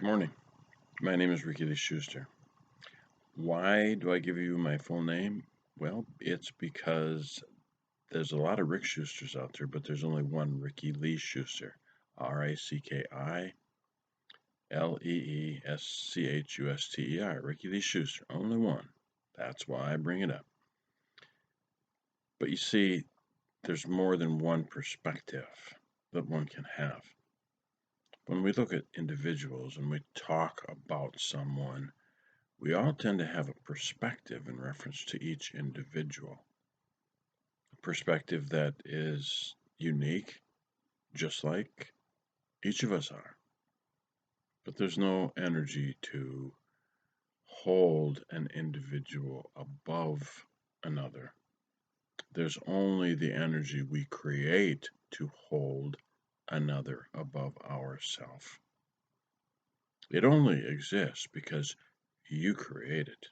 Good morning. My name is Ricky Lee Schuster. Why do I give you my full name? Well, it's because there's a lot of Rick Schusters out there, but there's only one Ricky Lee Schuster. Rickilleeschuster. Ricky Lee Schuster. Only one. That's why I bring it up. But you see, there's more than one perspective that one can have. When we look at individuals and we talk about someone, we all tend to have a perspective in reference to each individual, a perspective that is unique, just like each of us are. But there's no energy to hold an individual above another. There's only the energy we create to hold another above ourself. It only exists because you create it.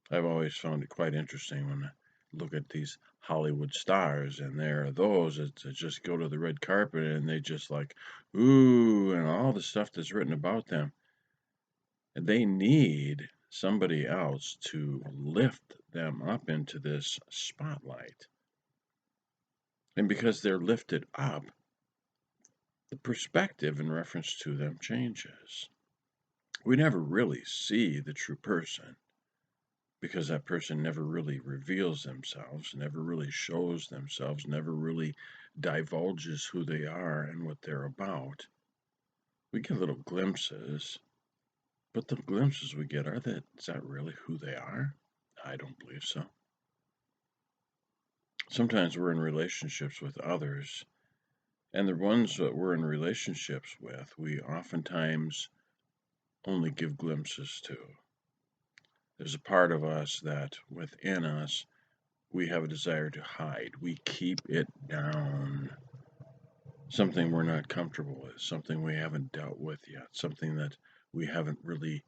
I've always found it quite interesting when I look at these Hollywood stars, and there are those that just go to the red carpet and they just like, ooh, and all the stuff that's written about them. And they need somebody else to lift them up into this spotlight. And because they're lifted up, the perspective in reference to them changes. We never really see the true person, because that person never really reveals themselves, never really shows themselves, never really divulges who they are and what they're about. We get little glimpses, but the glimpses we get, is that really who they are? I don't believe so. Sometimes we're in relationships with others, and the ones that we're in relationships with, we oftentimes only give glimpses to. There's a part of us that within us we have a desire to hide. We keep it down. Something we're not comfortable with, something we haven't dealt with yet, something that we haven't really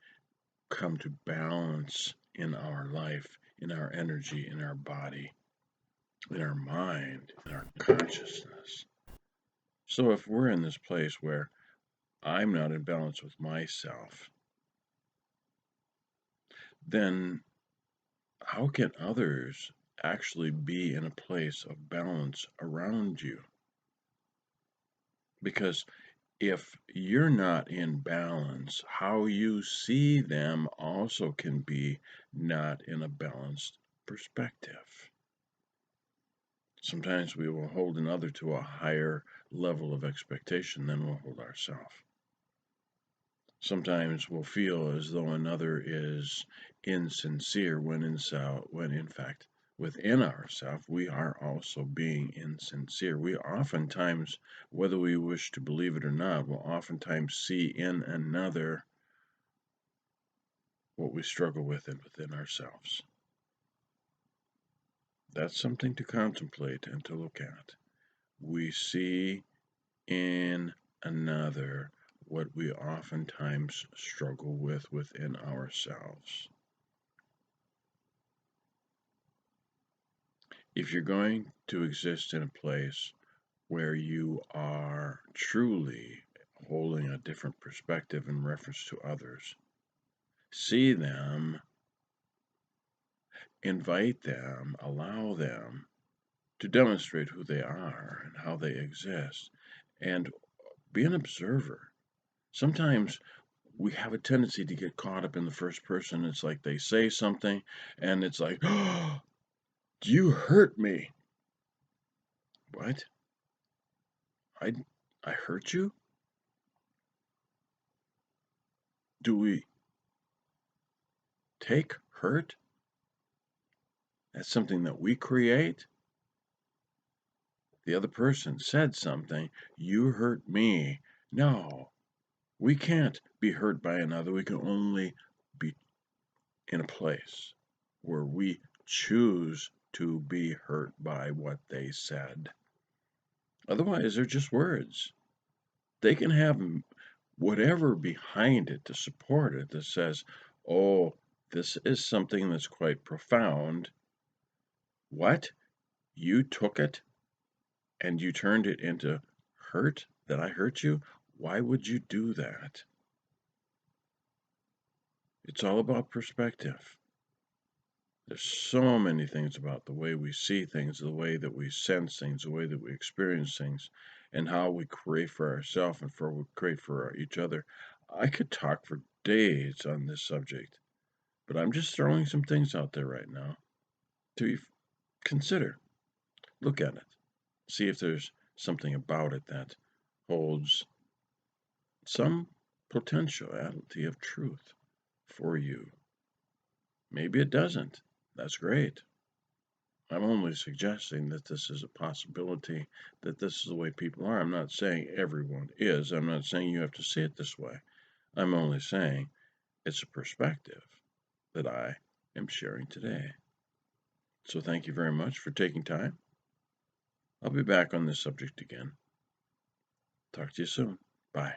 come to balance in our life, in our energy, in our body, in our mind, in our consciousness. So if we're in this place where I'm not in balance with myself, then how can others actually be in a place of balance around you? Because if you're not in balance, how you see them also can be not in a balanced perspective. Sometimes we will hold another to a higher level of expectation than we'll hold ourselves. Sometimes we'll feel as though another is insincere when in fact within ourselves we are also being insincere. We oftentimes, whether we wish to believe it or not, will oftentimes see in another what we struggle with within ourselves. That's something to contemplate and to look at. We see in another what we oftentimes struggle with within ourselves. If you're going to exist in a place where you are truly holding a different perspective in reference to others, see them, invite them, allow them to demonstrate who they are and how they exist, and be an observer. Sometimes we have a tendency to get caught up in the first person. It's like they say something, and it's like, oh, you hurt me. What? I, I hurt you? Do we take hurt? That's something that we create. The other person said something, you hurt me. No, we can't be hurt by another. We can only be in a place where we choose to be hurt by what they said. Otherwise, they're just words. They can have whatever behind it to support it that says, oh, this is something that's quite profound. What? You took it and you turned it into hurt, that I hurt you? Why would you do that? It's all about perspective. There's so many things about the way we see things, the way that we sense things, the way that we experience things, and how we create for ourselves and we create for each other. I could talk for days on this subject, but I'm just throwing some things out there right now to consider. Look at it. See if there's something about it that holds some potentiality of truth for you. Maybe it doesn't. That's great. I'm only suggesting that this is a possibility, that this is the way people are. I'm not saying everyone is. I'm not saying you have to see it this way. I'm only saying it's a perspective that I am sharing today. So thank you very much for taking time. I'll be back on this subject again. Talk to you soon. Bye.